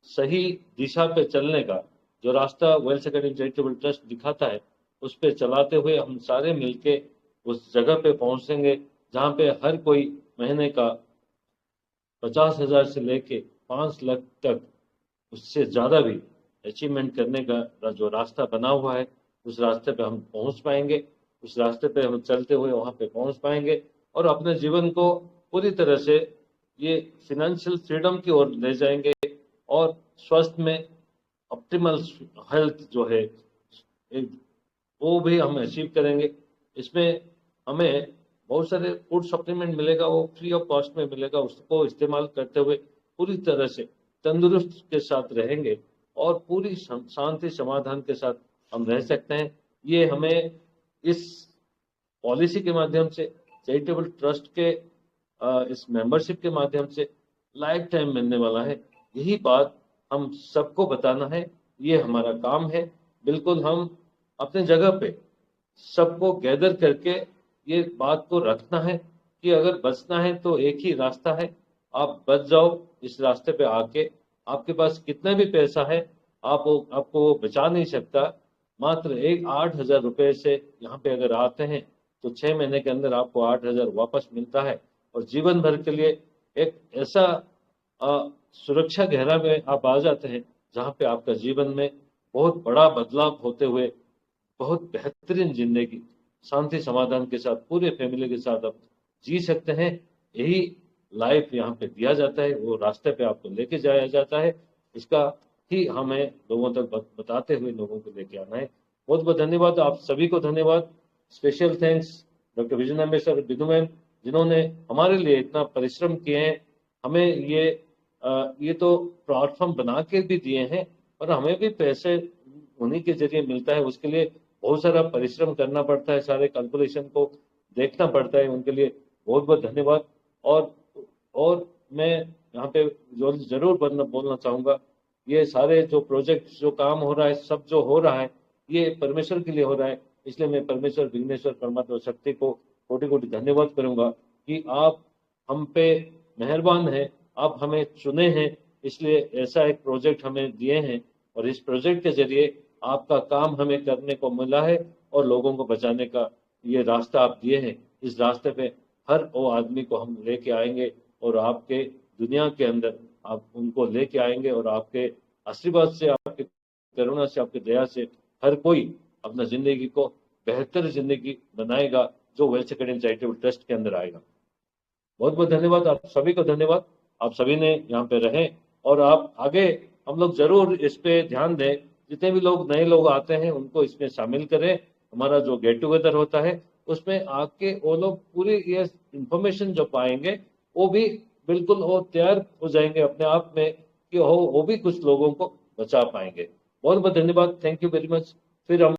सही दिशा पे चलने का जो रास्ता वेल्स अकाडमी चैरिटेबल ट्रस्ट दिखाता है, उस पे चलाते हुए हम सारे मिलके उस जगह पे पहुंचेंगे जहां पे हर कोई महीने का 50,000 से लेके 5 लाख तक, उससे ज्यादा भी अचीवमेंट करने का जो रास्ता बना हुआ है, उस रास्ते पे हम पहुंच पाएंगे। उस रास्ते पे हम चलते हुए वहां पे पहुंच पाएंगे और अपने जीवन को पूरी तरह से ये फिनेंशियल फ्रीडम की ओर ले जाएंगे और स्वास्थ्य में ऑप्टिमल हेल्थ जो है वो भी हम अचीव करेंगे। इसमें हमें बहुत सारे फूड सप्लीमेंट मिलेगा, वो फ्री ऑफ कॉस्ट में मिलेगा। उसको इस्तेमाल करते हुए पूरी तरह से तंदुरुस्त के साथ रहेंगे और पूरी शांति समाधान के साथ हम रह सकते हैं। ये हमें इस पॉलिसी के माध्यम से, चैरिटेबल ट्रस्ट के इस मेंबरशिप के माध्यम से लाइफ टाइम मिलने वाला है। यही बात हम सबको बताना है, ये हमारा काम है। बिल्कुल हम अपने जगह पे सबको गैदर करके ये बात को रखना है कि अगर बचना है तो एक ही रास्ता है, आप बच जाओ इस रास्ते पे आके। आपके पास कितना भी पैसा है आपको वो बचा नहीं सकता। मात्र 8,000 रुपए से यहाँ पे अगर आते हैं तो 6 महीने के अंदर आपको 8,000 वापस मिलता है और जीवन भर के लिए एक ऐसा सुरक्षा घेरा में आप आ जाते हैं जहाँ पे आपका जीवन में बहुत बड़ा बदलाव होते हुए बहुत बेहतरीन जिंदगी शांति समाधान के साथ पूरे फैमिली के साथ आप जी सकते हैं। यही लाइफ यहाँ पे दिया जाता है, वो रास्ते पे आपको लेके जाया जाता है। इसका ही हमें लोगों तक बताते हुए लोगों को लेके आना है। बहुत बहुत धन्यवाद, आप सभी को धन्यवाद। स्पेशल थैंक्स डॉक्टर विजय नाम्बियर सर, बिदु मैम, जिन्होंने हमारे लिए इतना परिश्रम किए हैं। हमें ये तो प्लेटफॉर्म बना के भी दिए हैं और हमें भी पैसे उन्हीं के जरिए मिलता है। उसके लिए बहुत सारा परिश्रम करना पड़ता है, सारे कैलकुलेशन को देखना पड़ता है। उनके लिए बहुत बहुत धन्यवाद। और मैं यहाँ पे जरूर बोलना चाहूँगा, ये सारे जो प्रोजेक्ट, जो काम हो रहा है, सब जो हो रहा है, ये परमेश्वर के लिए हो रहा है। इसलिए मैं परमेश्वर, विघ्नेश्वर, परमात्मा शक्ति को कोटि कोटि धन्यवाद करूंगा कि आप हम पे मेहरबान हैं, आप हमें चुने हैं, इसलिए ऐसा एक प्रोजेक्ट हमें दिए हैं और इस प्रोजेक्ट के जरिए आपका काम हमें करने को मिला है और लोगों को बचाने का ये रास्ता आप दिए हैं। इस रास्ते पे हर वो आदमी को हम लेके आएंगे और आपके दुनिया के अंदर आप उनको लेके आएंगे और आपके आशीर्वाद से, आपके करुणा से, आपकी दया से हर कोई अपना जिंदगी को बेहतर जिंदगी बनाएगा जो वेल्थ एकेडमी चैरिटेबल ट्रस्ट के अंदर आएगा। बहुत बहुत धन्यवाद, आप सभी को धन्यवाद। आप सभी ने यहाँ पे रहे और आप आगे हम लोग जरूर इस पे ध्यान दें। जितने भी लोग नए लोग आते हैं उनको इसमें शामिल करें। हमारा जो गेट टुगेदर होता है उसमें आके वो लोग पूरी ये इंफॉर्मेशन जो पाएंगे वो भी बिल्कुल वो तैयार हो जाएंगे अपने आप में कि वो भी कुछ लोगों को बचा पाएंगे। बहुत बहुत धन्यवाद, थैंक यू वेरी मच। फिर हम